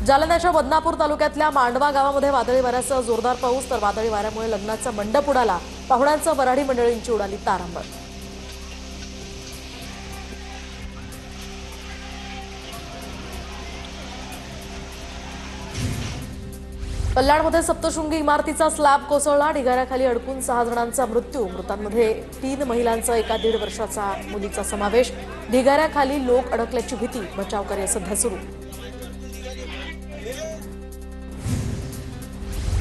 जालन्याच्या बदनापूर तालुक्यातल्या मांडवा गावामध्ये वादळी वाऱ्यासह जोरदार पाऊस तर वादळी वाऱ्यामुळे लग्नाचा मंडप उडाला। पाहुण्यांसह वऱ्हाडी मंडळींची उडाली तारांबळ। कल्याणमध्ये सप्तशृंगी इमारतीचा स्लॅब कोसळला। ढिगाऱ्याखाली अडकून 6 जणांचा मृत्यू। मृतांमध्ये 3 महिलांचा एका 1.5 वर्षाचा मुलीचा समावेश। ढिगाऱ्याखाली लोक अडकल्याची भीती। बचाव कार्य सध्या सुरू।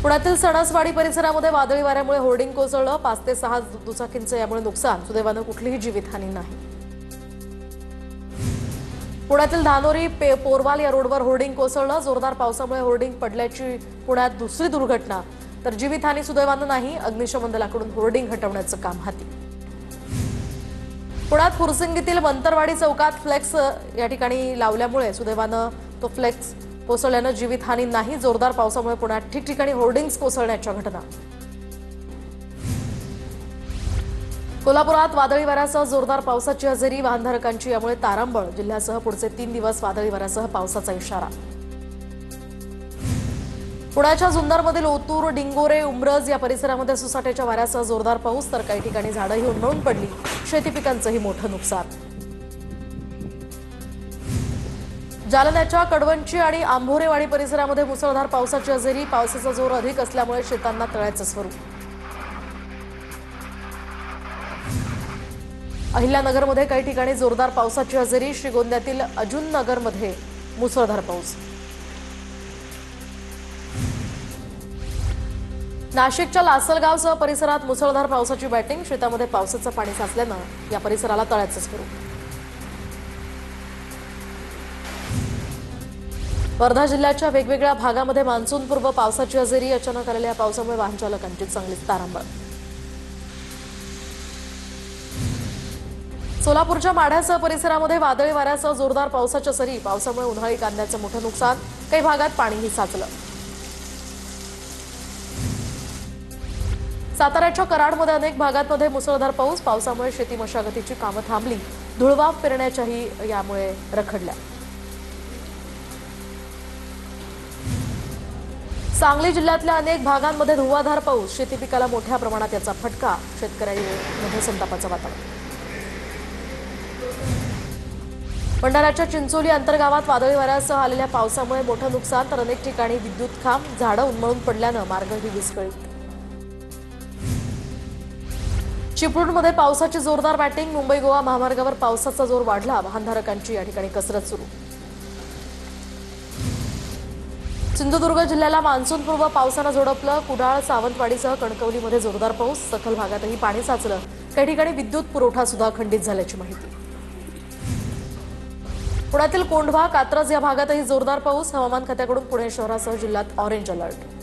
पुण्यातील सणसवाडी परिसरामध्ये वादळी वाऱ्यामुळे होर्डिंग कोसळलं। 5 ते 6 दुचाकींचं यामुळे नुकसान। सुदैवानं कुठलीही जीवितहानी नाही। पुण्यातील धानोरी पोरवाल या रोडवर होर्डिंग कोसळलं। जोरदार पावसामुळे होर्डिंग पडल्याची पुण्यात दुसरी दुर्घटना। तर जीवितहानी सुदैवानं नाही। अग्निशमन दलाकडून होर्डिंग हटवण्याचं काम हाती। पुण्यात फुरसिंगीतील मंतरवाडी चौकात फ्लेक्स या ठिकाणी लावल्यामुळे सुदैवानं तो फ्लेक्स कोसळल्यानं जीवितहानी नाही। जोरदार पावसामुळे पुण्यात ठिकठिकाणी होर्डिंग्स कोसळण्याच्या घटना। कोल्हापुरात वादळी वाऱ्यासह जोरदार पावसाची हजेरी। वाहनधारकांची यामुळे तारांबळ। जिल्ह्यासह पुढचे 3 दिवस वादळी वाऱ्यासह पावसाचा इशारा। पुण्याच्या जुन्नरमधील ओतूर, डिंगोरे, उमरज या परिसरामध्ये सुसाट्याच्या वाऱ्यासह जोरदार पाऊस तर काही ठिकाणी झाडंही उन्मळून पडली। शेती पिकांचंही मोठं नुकसान। जालन्याच्या कडवंची आणि आंभोरेवाडी परिसरामध्ये मुसळधार पावसाची हजेरी। पावसाचा जोर अधिक असल्यामुळे शेतांना तळ्याचं स्वरूप। अहिल्यानगरमध्ये काही ठिकाणी जोरदार पावसाची हजेरी। श्रीगोंद्यातील अजुननगरमध्ये मुसळधार पाऊस। नाशिकच्या लासलगावसह परिसरात मुसळधार पावसाची बॅटिंग। शेतामध्ये पावसाचं पाणी साचल्यानं या परिसराला तळ्याचं स्वरूप। वर्धा जिल्ह्याच्या वेगवेगळ्या भागामध्ये मान्सूनपूर्व पावसाची हजेरी। अचानक आलेल्या पावसामुळे वाहन चालकांची चांगलीच तारांबळ। सोलापूरच्या माढ्यासह परिसरामध्ये वादळी वाऱ्यासह जोरदार पावसाच्या सरी। पावसामुळे उन्हाळी कांद्याचं मोठं नुकसान। काही भागात पाणीही साचलं। साताऱ्याच्या कराडमध्ये अनेक भागांमध्ये मुसळधार पाऊस। पावसामुळे शेती मशागतीची कामं थांबली। धुळवाप पेरण्याच्याही यामुळे रखडल्या। सांगली जिल्ह्यातल्या अनेक भागांमध्ये धुव्वाधार पाऊस। शेती पिकाला मोठ्या प्रमाणात याचा फटका। शेतकऱ्यांमध्ये संतापाचं वातावरण। भंडाऱ्याच्या चिंचोली अंतर्गावात वादळी वाऱ्यासह आलेल्या पावसामुळे मोठं नुकसान तर अनेक ठिकाणी विद्युत खांब, झाडं उन्मळून पडल्यानं मार्गही विस्कळीत। चिपळूणमध्ये पावसाची जोरदार बॅटिंग। मुंबई गोवा महामार्गावर पावसाचा जोर वाढला। वाहनधारकांची या ठिकाणी कसरत सुरू। सिंधुदुर्ग जिल्ह्याला मान्सूनपूर्व पावसानं झोडपलं। कुडाळ, सावंतवाडीसह कणकवलीमध्ये जोरदार पाऊस। सखल भागातही पाणी साचलं। काही ठिकाणी विद्युत पुरवठा सुद्धा खंडित झाल्याची माहिती। पुण्यातील कोंढवा, कात्रज या भागातही जोरदार पाऊस। हवामान खात्याकडून पुणे शहरासह जिल्ह्यात ऑरेंज अलर्ट।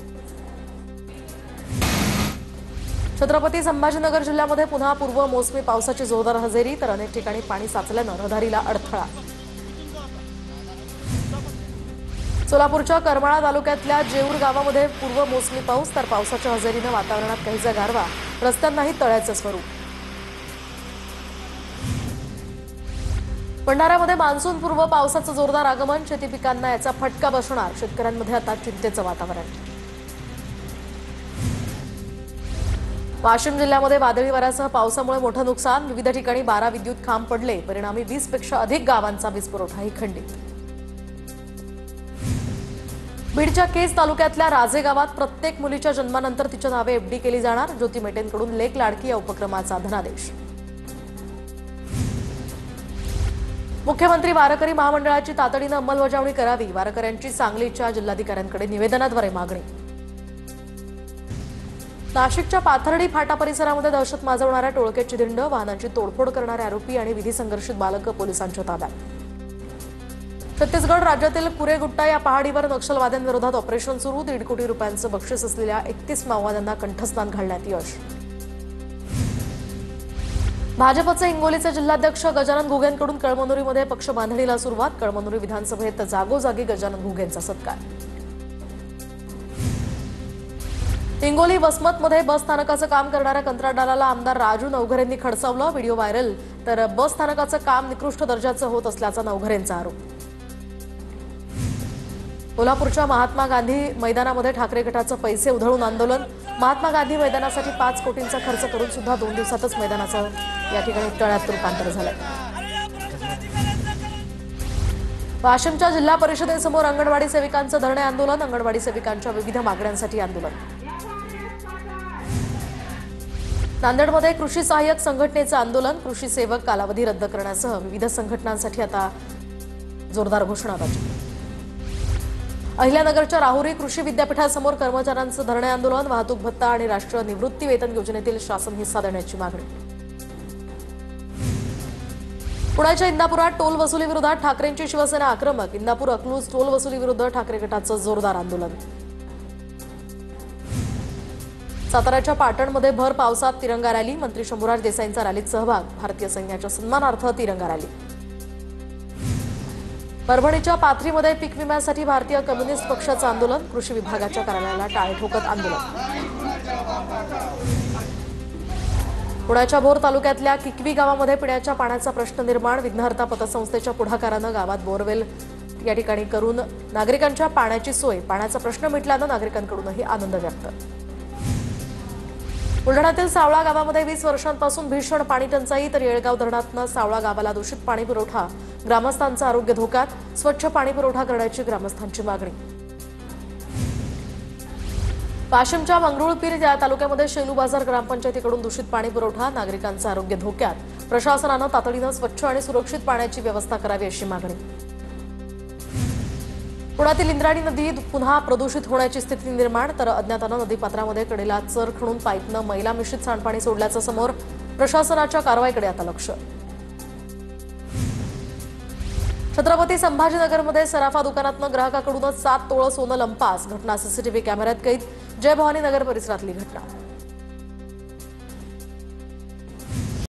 छत्रपती संभाजीनगर जिल्ह्यामध्ये पुन्हा पूर्व मोसमी पावसाची जोरदार हजेरी तर अनेक ठिकाणी पाणी साचल्यानं रहदारीला अडथळा। सोलापूरच्या करमाळा तालुक्यातल्या जेऊर गावामध्ये पूर्व मोसमी पाऊस तर पावसाच्या हजेरीनं वातावरणात काहीसा गारवा। रस्त्यांनाही तळ्याचं स्वरूप। भंडाऱ्यामध्ये मान्सूनपूर्व पावसाचं जोरदार आगमन। शेती पिकांना याचा फटका बसणार। शेतकऱ्यांमध्ये आता चिंतेचं वातावरण। वाशिम जिल्ह्यामध्ये वादळी वाऱ्यासह पावसामुळे मोठं नुकसान। विविध ठिकाणी 12 विद्युत खांब पडले। परिणामी 20 पेक्षा अधिक गावांचा वीज पुरवठाही खंडित। बीडच्या केज तालुक्यातल्या राजे गावात प्रत्येक मुलीच्या जन्मानंतर तिच्या नावे एफडी केली जाणार। ज्योती मेटेंकडून लेक लाडकी या उपक्रमाचा धनादेश। मुख्यमंत्री वारकरी महामंडळाची तातडीनं अंमलबजावणी करावी। वारकऱ्यांची सांगलीच्या जिल्हाधिकाऱ्यांकडे निवेदनाद्वारे मागणी। नाशिकच्या पाथर्डी फाटा परिसरामध्ये दहशत माजवणाऱ्या टोळक्याची धिंड। वाहनांची तोडफोड करणारे आरोपी आणि विधी संघर्षित बालकं पोलिसांच्या ताब्यात। छत्तीसगड राज्यातील कुरेगुट्टा या पहाडीवर नक्षलवाद्यांविरोधात ऑपरेशन सुरू। 1.5 कोटी रुपयांचं बक्षीस असलेल्या 31 माओवाद्यांना कंठस्नान घालण्यात यश। भाजपचे हिंगोलीचे जिल्हाध्यक्ष गजानन घुगेंकडून कळमनुरीमध्ये पक्ष बांधणीला सुरुवात। कळमनुरी विधानसभेत जागोजागी गजानन घुगेंचा सत्कार। हिंगोली वसमतमध्ये बस स्थानकाचं काम करणाऱ्या कंत्राटदाराला आमदार राजू नवघरेंनी खडसावलं। व्हिडिओ व्हायरल तर बस स्थानकाचं काम निकृष्ट दर्जाचं होत असल्याचा नवघरेंचा आरोप। कोल्हापूरच्या महात्मा गांधी मैदानामध्ये ठाकरे गटाचं पैसे उधळून आंदोलन। महात्मा गांधी मैदानासाठी 5 कोटींचा खर्च करून सुद्धा 2 दिवसातच मैदानाचं या ठिकाणी तळ्यात रूपांतर झालंय। वाशिमच्या जिल्हा परिषदेसमोर अंगणवाडी सेविकांचं धरणे आंदोलन। अंगणवाडी सेविकांच्या विविध मागण्यांसाठी आंदोलन। नांदेडमध्ये कृषी सहाय्यक संघटनेचं आंदोलन। कृषी सेवक कालावधी रद्द करण्यासह विविध संघटनांसाठी आता जोरदार घोषणाबाजी। अहिल्यानगरच्या राहुरी कृषी विद्यापीठासमोर कर्मचाऱ्यांचं धरणे आंदोलन। वाहतूक भत्ता आणि राष्ट्रीय निवृत्ती वेतन योजनेतील शासन हिस्सा देण्याची मागणी। पुण्याच्या इंदापुरात टोल वसुली विरोधात ठाकरेंची शिवसेना आक्रमक। इंदापूर अकलूज टोल वसुली विरुद्ध ठाकरे गटाचं जोरदार आंदोलन। साताऱ्याच्या पाटणमध्ये भर पावसात तिरंगा रॅली। मंत्री शंभूराज देसाईंचा रॅलीत सहभाग। भारतीय सैन्याच्या सन्मानार्थ तिरंगा रॅली। परभणीच्या पाथरीमध्ये पीक विम्यासाठी भारतीय कम्युनिस्ट पक्षाचं आंदोलन। कृषी विभागाच्या कार्यालयाला टाळे ठोकत आंदोलन। पुण्याच्या भोर तालुक्यातल्या किकवी गावामध्ये पिण्याच्या पाण्याचा प्रश्न निर्माण। विघ्नहर्ता पतसंस्थेच्या पुढाकारानं गावात बोरवेल या ठिकाणी करून नागरिकांच्या पाण्याची सोय। पाण्याचा प्रश्न मिटल्यानं नागरिकांकडूनही आनंद व्यक्त। बुलढाण्यातील सावळा गावामध्ये 20 वर्षांपासून भीषण पाणी टंचाई। तर येळगाव धरणातनं सावळा गावाला दूषित पाणी पुरवठा। ग्रामस्थांचं आरोग्य धोक्यात। स्वच्छ पाणी पुरवठा करण्याची ग्रामस्थांची मागणी। वाशिमच्या मंगरुळपीर या तालुक्यामध्ये शेलू बाजार ग्रामपंचायतीकडून दूषित पाणी पुरवठा। नागरिकांचं आरोग्य धोक्यात। प्रशासनानं तातडीनं स्वच्छ आणि सुरक्षित पाण्याची व्यवस्था करावी अशी मागणी। पुण्यातील इंद्रायणी नदी पुन्हा प्रदूषित होण्याची स्थिती निर्माण। तर अज्ञातानं नदीपात्रामध्ये कडेला चर खणून पाईपनं मैला मिश्रित सांडपाणी सोडल्याचं समोर। प्रशासनाच्या कारवाईकडे आता लक्ष। छत्रपती संभाजीनगरमध्ये सराफा दुकानातनं ग्राहकाकडूनच 7 तोळं सोनं लंपास। घटना सीसीटीव्ही कॅमेऱ्यात कैद। जय भवानी नगर परिसरातली घटना।